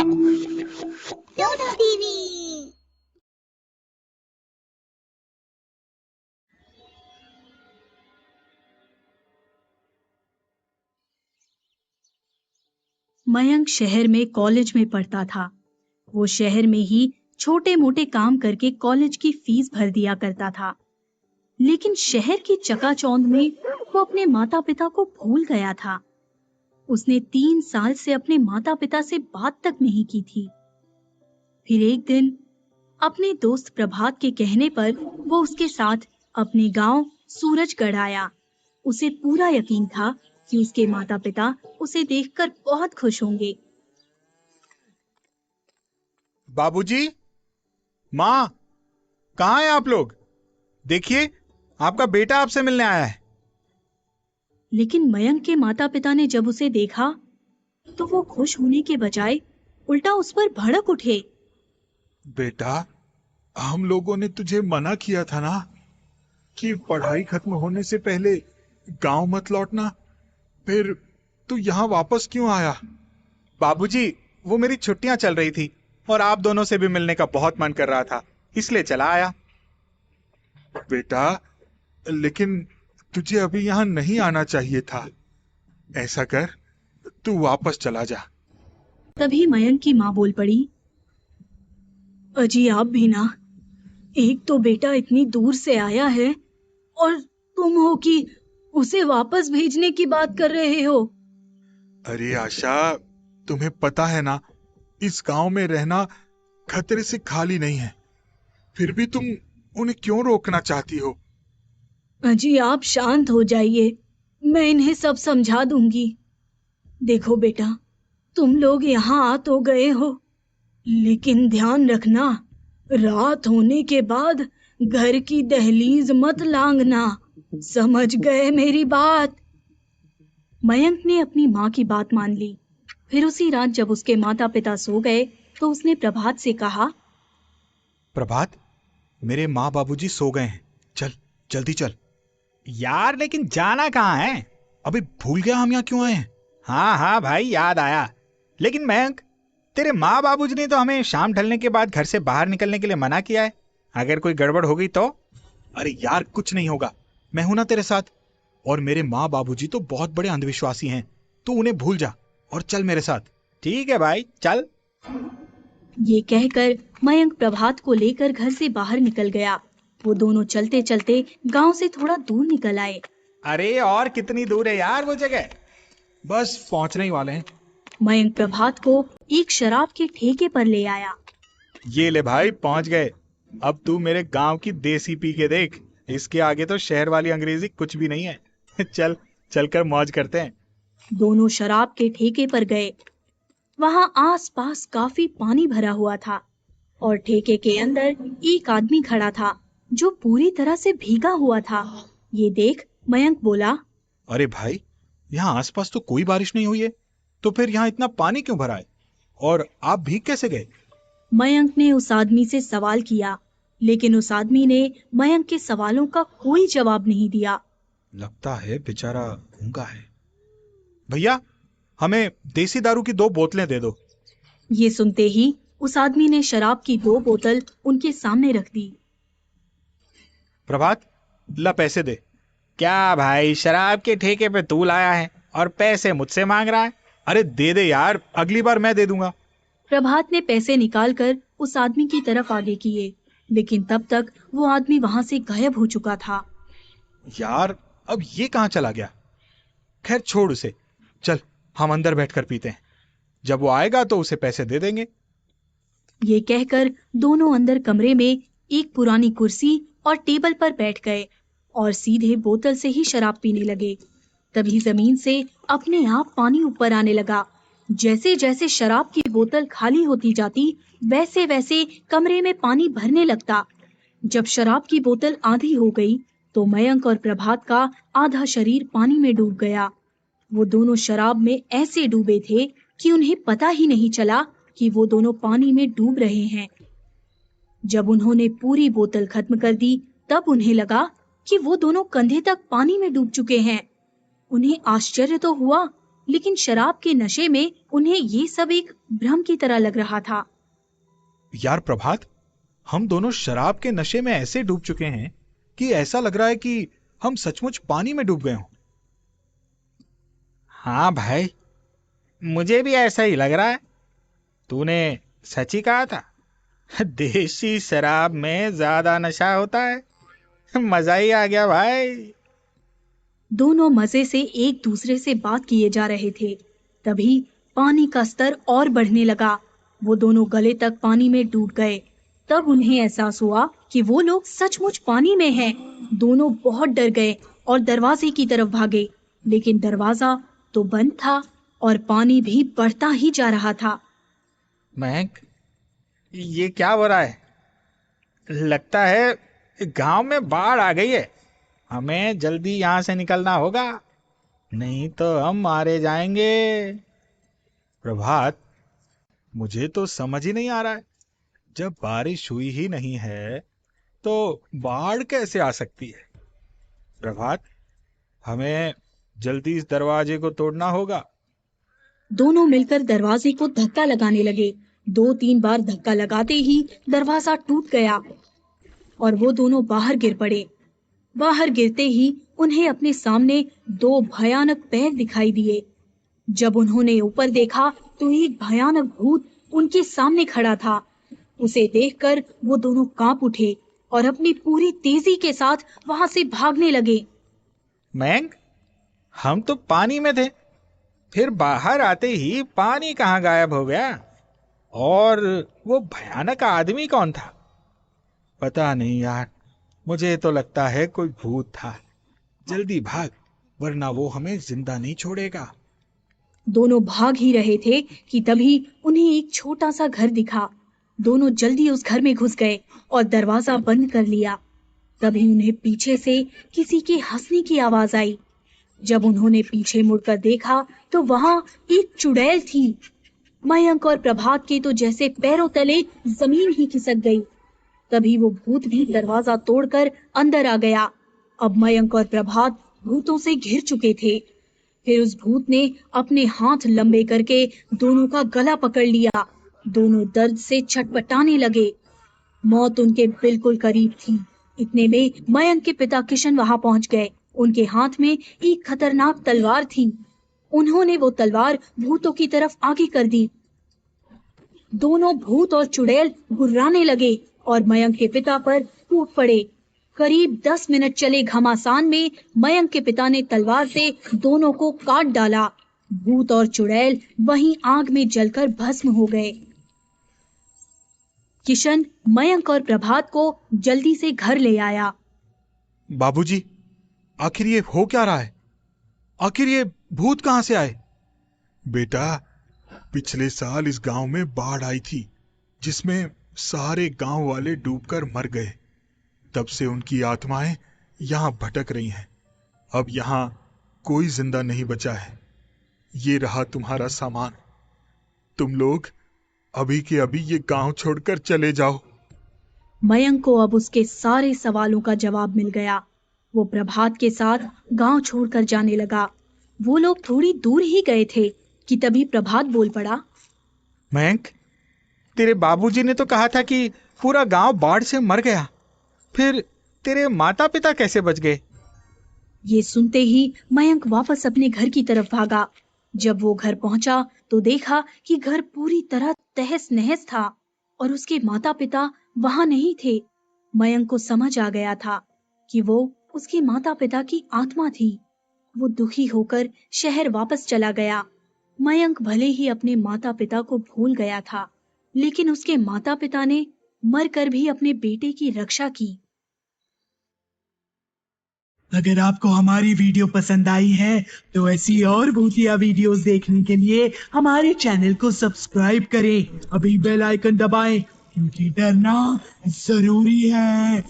टोटो TV. Mayank शहर में college में पढ़ता था। वो शहर में ही छोटे मोटे काम करके कॉलेज की फीस भर दिया करता था। लेकिन शहर की चकाचौंध में वो अपने माता पिता को भूल गया था। उसने 3 साल से अपने माता पिता से बात तक नहीं की थी। फिर एक दिन अपने दोस्त प्रभात के कहने पर वो उसके साथ अपने गांव सूरजगढ़ आया। उसे पूरा यकीन था कि उसके माता पिता उसे देखकर बहुत खुश होंगे। बाबूजी, माँ, कहाँ हैं आप लोग? देखिए, आपका बेटा आपसे मिलने आया है। लेकिन मयंक के माता पिता ने जब उसे देखा तो वो खुश होने के बजाय उल्टा उस पर भड़क उठे। बेटा, हम लोगों ने तुझे मना किया था ना कि पढ़ाई खत्म होने से पहले गांव मत लौटना। फिर तू यहाँ वापस क्यों आया? बाबूजी, वो मेरी छुट्टियां चल रही थी और आप दोनों से भी मिलने का बहुत मन कर रहा था, इसलिए चला आया। बेटा, लेकिन तुझे अभी यहाँ नहीं आना चाहिए था। ऐसा कर, तू वापस चला जा। तभी मयंक की माँ बोल पड़ी, अजी आप भी ना, एक तो बेटा इतनी दूर से आया है और तुम हो कि उसे वापस भेजने की बात कर रहे हो। अरे आशा, तुम्हें पता है ना, इस गांव में रहना खतरे से खाली नहीं है। फिर भी तुम उन्हें क्यों रोकना चाहती हो? अजी आप शांत हो जाइए, मैं इन्हें सब समझा दूंगी। देखो बेटा, तुम लोग यहाँ आ तो गए हो, लेकिन ध्यान रखना, रात होने के बाद घर की दहलीज मत लांघना। समझ गए मेरी बात? मयंक ने अपनी माँ की बात मान ली। फिर उसी रात जब उसके माता पिता सो गए तो उसने प्रभात से कहा, प्रभात, मेरे माँ बाबूजी सो गए हैं, चल जल्दी चल। यार लेकिन जाना कहाँ है? अबे भूल गया हम यहाँ क्यों आए हैं? हाँ हाँ भाई, याद आया। लेकिन मयंक, तेरे माँ बाबूजी ने तो हमें शाम ढलने के बाद घर से बाहर निकलने के लिए मना किया है। अगर कोई गड़बड़ हो गई तो? अरे यार, कुछ नहीं होगा, मैं हूं ना तेरे साथ। और मेरे माँ बाबूजी तो बहुत बड़े अंधविश्वासी हैं, तू उन्हें भूल जा और चल मेरे साथ। ठीक है भाई, चल। ये कहकर मयंक प्रभात को लेकर घर से बाहर निकल गया। वो दोनों चलते चलते गांव से थोड़ा दूर निकल आए। अरे और कितनी दूर है यार वो जगह? बस पहुंचने ही वाले हैं। मयंक प्रभात को एक शराब के ठेके पर ले आया। ये ले भाई, पहुंच गए। अब तू मेरे गांव की देसी पी के देख, इसके आगे तो शहर वाली अंग्रेजी कुछ भी नहीं है। चल, चलकर मौज करते हैं। दोनों शराब के ठेके पर गए। वहां आसपास काफी पानी भरा हुआ था और ठेके के अंदर एक आदमी खड़ा था जो पूरी तरह से भीगा हुआ था। ये देख मयंक बोला, अरे भाई, यहाँ आसपास तो कोई बारिश नहीं हुई है, तो फिर यहाँ इतना पानी क्यों भरा है? और आप भीग कैसे गए? मयंक ने उस आदमी से सवाल किया, लेकिन उस आदमी ने मयंक के सवालों का कोई जवाब नहीं दिया। लगता है बेचारा गूंगा है। भैया, हमें देसी दारू की 2 बोतलें दे दो। ये सुनते ही उस आदमी ने शराब की 2 बोतल उनके सामने रख दी। प्रभात, ला पैसे दे। क्या भाई, शराब के ठेके पे तू लाया है और पैसे मुझसे मांग रहा है? अरे दे दे यार, अगली बार मैं दे दूंगा। प्रभात ने पैसे निकालकर उस आदमी की तरफ आगे किए, लेकिन तब तक वो आदमी वहां से गायब हो चुका था। यार, अब ये कहाँ चला गया? खैर छोड़ उसे, चल हम अंदर बैठकर पीते हैं। जब वो आएगा तो उसे पैसे दे देंगे। ये कहकर दोनों अंदर कमरे में एक पुरानी कुर्सी और टेबल पर बैठ गए और सीधे बोतल से ही शराब पीने लगे। तभी जमीन से अपने आप पानी ऊपर आने लगा। जैसे जैसे शराब की बोतल खाली होती जाती, वैसे वैसे कमरे में पानी भरने लगता। जब शराब की बोतल आधी हो गई तो मयंक और प्रभात का आधा शरीर पानी में डूब गया। वो दोनों शराब में ऐसे डूबे थे कि उन्हें पता ही नहीं चला कि वो दोनों पानी में डूब रहे हैं। जब उन्होंने पूरी बोतल खत्म कर दी, तब उन्हें लगा कि वो दोनों कंधे तक पानी में डूब चुके हैं। उन्हें आश्चर्य तो हुआ, लेकिन शराब के नशे में उन्हें ये सब एक भ्रम की तरह लग रहा था। यार प्रभात, हम दोनों शराब के नशे में ऐसे डूब चुके हैं कि ऐसा लग रहा है कि हम सचमुच पानी में डूब गए हों। हाँ भाई, मुझे भी ऐसा ही लग रहा है। तूने सच ही कहा था, देसी शराब में ज्यादा नशा होता है। मजा ही आ गया भाई। दोनों मजे से एक दूसरे से बात किए जा रहे थे। तभी पानी का स्तर और बढ़ने लगा। वो दोनों गले तक पानी में डूब गए। तब उन्हें एहसास हुआ कि वो लोग सचमुच पानी में हैं। दोनों बहुत डर गए और दरवाजे की तरफ भागे, लेकिन दरवाजा तो बंद था और पानी भी बढ़ता ही जा रहा था। महक, ये क्या हो रहा है? लगता है गांव में बाढ़ आ गई है। हमें जल्दी यहाँ से निकलना होगा, नहीं तो हम मारे जाएंगे। प्रभात, मुझे तो समझ ही नहीं आ रहा है, जब बारिश हुई ही नहीं है तो बाढ़ कैसे आ सकती है? प्रभात, हमें जल्दी इस दरवाजे को तोड़ना होगा। दोनों मिलकर दरवाजे को धक्का लगाने लगे। 2-3 बार धक्का लगाते ही दरवाजा टूट गया और वो दोनों बाहर गिर पड़े। बाहर गिरते ही उन्हें अपने सामने 2 भयानक पैर दिखाई दिए। जब उन्होंने ऊपर देखा तो एक भयानक भूत उनके सामने खड़ा था। उसे देखकर वो दोनों कांप उठे और अपनी पूरी तेजी के साथ वहां से भागने लगे। मैंग, हम तो पानी में थे, फिर बाहर आते ही पानी कहाँ गायब हो गया? और वो भयानक आदमी कौन था? पता नहीं यार, मुझे तो लगता है कोई भूत था। जल्दी भाग, वरना वो हमें जिंदा नहीं छोड़ेगा। दोनों भाग ही रहे थे कि तभी उन्हें एक छोटा सा घर दिखा। दोनों जल्दी उस घर में घुस गए और दरवाजा बंद कर लिया। तभी उन्हें पीछे से किसी के हंसने की आवाज आई। जब उन्होंने पीछे मुड़कर देखा तो वहां एक चुड़ैल थी। मयंक और प्रभात के तो जैसे पैरों तले जमीन ही खिसक गई। तभी वो भूत भी दरवाजा तोड़कर अंदर आ गया। अब मयंक और प्रभात भूतों से घिर चुके थे। फिर उस भूत ने अपने हाथ लंबे करके दोनों का गला पकड़ लिया। दोनों दर्द से छटपटाने लगे। मौत उनके बिल्कुल करीब थी। इतने में मयंक के पिता किशन वहां पहुंच गए। उनके हाथ में एक खतरनाक तलवार थी। उन्होंने वो तलवार भूतों की तरफ आगे कर दी। दोनों भूत और चुड़ैल गुर्राने लगे और मयंक के पिता पर टूट पड़े। करीब 10 मिनट चले घमासान में मयंक के पिता ने तलवार से दोनों को काट डाला। भूत और चुड़ैल वहीं आग में जलकर भस्म हो गए। किशन मयंक और प्रभात को जल्दी से घर ले आया। बाबूजी, आखिर ये हो क्या रहा है? आखिर ये भूत कहां से आए? बेटा, पिछले साल इस गांव में बाढ़ आई थी, जिसमें सारे गांव वाले डूबकर मर गए। तब से उनकी आत्माएं यहां भटक रही हैं। अब यहां कोई जिंदा नहीं बचा है। ये रहा तुम्हारा सामान। तुम लोग अभी के अभी ये गांव छोड़कर चले जाओ। मयंक को अब उसके सारे सवालों का जवाब मिल गया। वो प्रभात के साथ गांव छोड़कर जाने लगा। वो लोग थोड़ी दूर ही गए थे कि तभी प्रभात बोल पड़ा। मयंक, तेरे बाबूजी ने तो कहा था कि पूरा गांव बाढ़ से मर गया। फिर तेरे माता पिता कैसे बच गए? ये सुनते ही मयंक वापस अपने घर की तरफ भागा। जब वो घर पहुंचा तो देखा कि घर पूरी तरह तहस नहस था और उसके माता पिता वहां नहीं थे। मयंक को समझ आ गया था कि वो उसके माता पिता की आत्मा थी। वो दुखी होकर शहर वापस चला गया। मयंक भले ही अपने माता पिता को भूल गया था, लेकिन उसके माता पिता ने मरकर भी अपने बेटे की रक्षा की। अगर आपको हमारी वीडियो पसंद आई है तो ऐसी और भूतिया वीडियोस देखने के लिए हमारे चैनल को सब्सक्राइब करें। अभी बेल आइकन दबाएं, क्योंकि डरना जरूरी है।